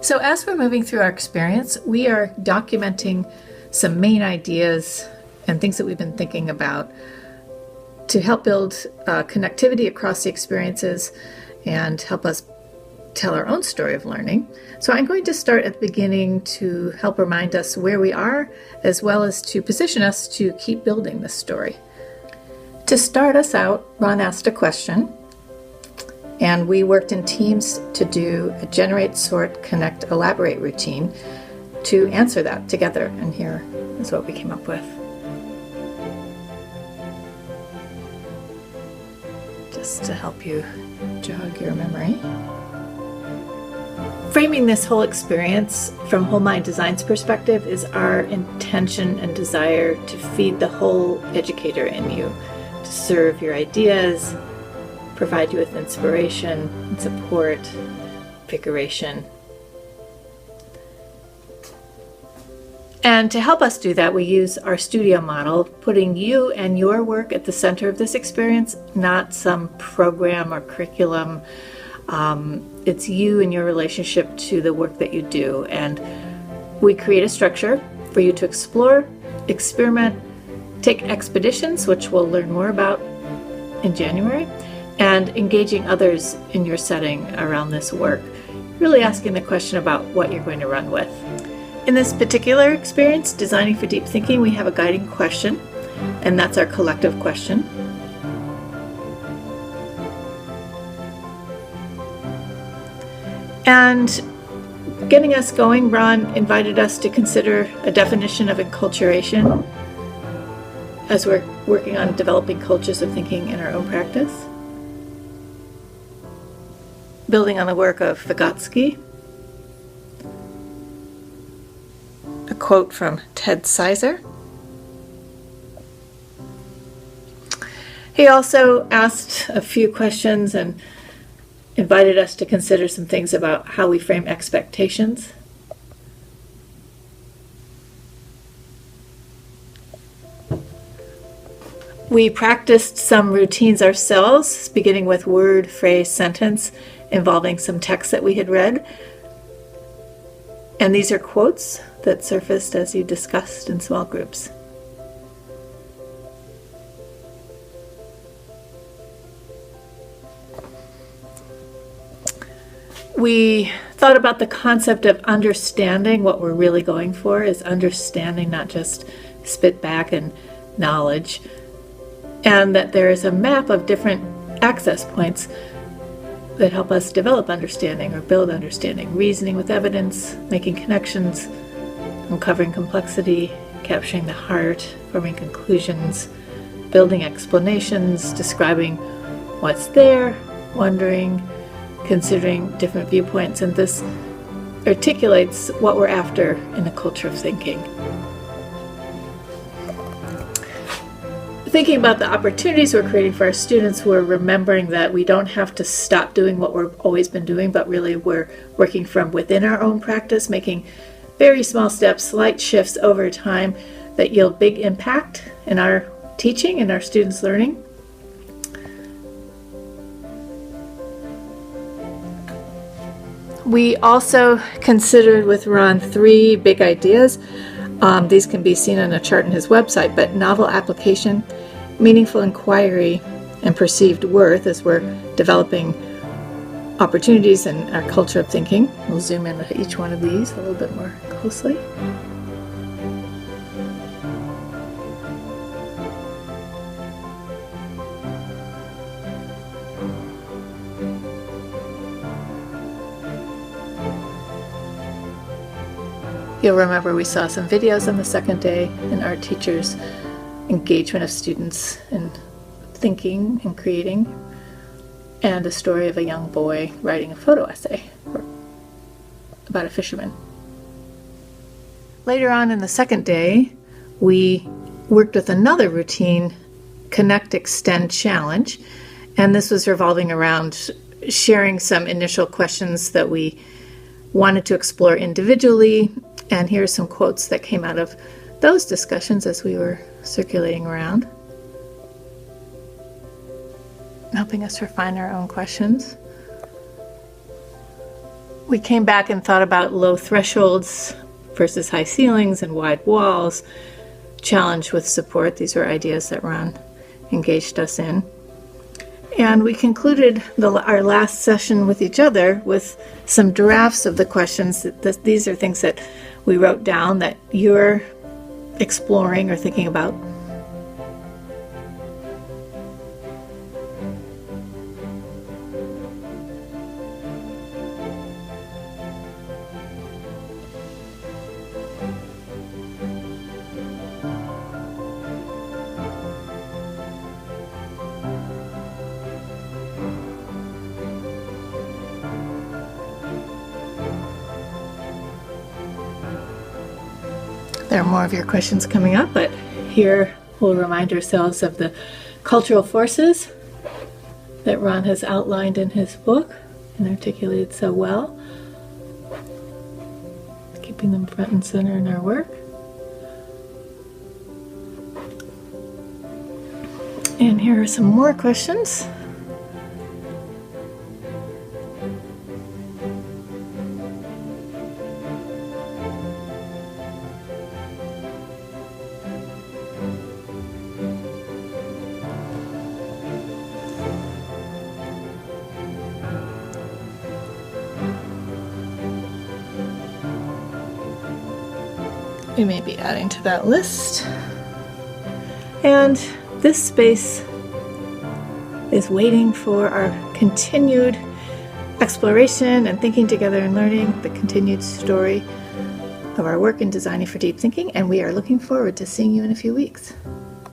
So as we're moving through our experience, we are documenting some main ideas and things that we've been thinking about to help build connectivity across the experiences and help us tell our own story of learning. So I'm going to start at the beginning to help remind us where we are, as well as to position us to keep building this story. To start us out, Ron asked a question, and we worked in teams to do a generate, sort, connect, elaborate routine to answer that together, and here is what we came up with. Just to help you jog your memory. Framing this whole experience from Whole Mind Design's perspective is our intention and desire to feed the whole educator in you, to serve your ideas, provide you with inspiration and support, invigoration. And to help us do that, we use our studio model, putting you and your work at the center of this experience, not some program or curriculum. It's you and your relationship to the work that you do. And we create a structure for you to explore, experiment, take expeditions, which we'll learn more about in January, and engaging others in your setting around this work, really asking the question about what you're going to run with. In this particular experience, Designing for Deep Thinking, we have a guiding question, and that's our collective question. And getting us going, Ron invited us to consider a definition of enculturation as we're working on developing cultures of thinking in our own practice. Building on the work of Vygotsky, a quote from Ted Sizer. He also asked a few questions and invited us to consider some things about how we frame expectations. We practiced some routines ourselves, beginning with word, phrase, sentence, involving some text that we had read. And these are quotes that surfaced as you discussed in small groups. We thought about the concept of understanding. What we're really going for is understanding, not just spit back and knowledge, and that there is a map of different access points that help us develop understanding or build understanding, reasoning with evidence, making connections, uncovering complexity, capturing the heart, forming conclusions, building explanations, describing what's there, wondering, considering different viewpoints, and this articulates what we're after in a culture of thinking. Thinking about the opportunities we're creating for our students, we're remembering that we don't have to stop doing what we've always been doing, but really we're working from within our own practice, making very small steps, slight shifts over time that yield big impact in our teaching and our students' learning. We also considered with Ron 3 big ideas. These can be seen on a chart on his website, but novel application, meaningful inquiry, and perceived worth as we're developing opportunities in our culture of thinking. We'll zoom in at each one of these a little bit more closely. You'll remember we saw some videos on the second day in our teachers' engagement of students in thinking and creating, and a story of a young boy writing a photo essay about a fisherman. Later on in the second day, we worked with another routine, Connect, Extend, Challenge, and this was revolving around sharing some initial questions that we wanted to explore individually. And here are some quotes that came out of those discussions as we were circulating around, helping us refine our own questions. we came back and thought about low thresholds versus high ceilings and wide walls, challenge with support. These were ideas that Ron engaged us in. And we concluded our last session with each other with some drafts of the questions. These are things that we wrote down that you're exploring or thinking about. There are more of your questions coming up, but here we'll remind ourselves of the cultural forces that Ron has outlined in his book and articulated so well, keeping them front and center in our work. And here are some more questions. We may be adding to that list. And this space is waiting for our continued exploration and thinking together and learning, the continued story of our work in designing for deep thinking, and we are looking forward to seeing you in a few weeks.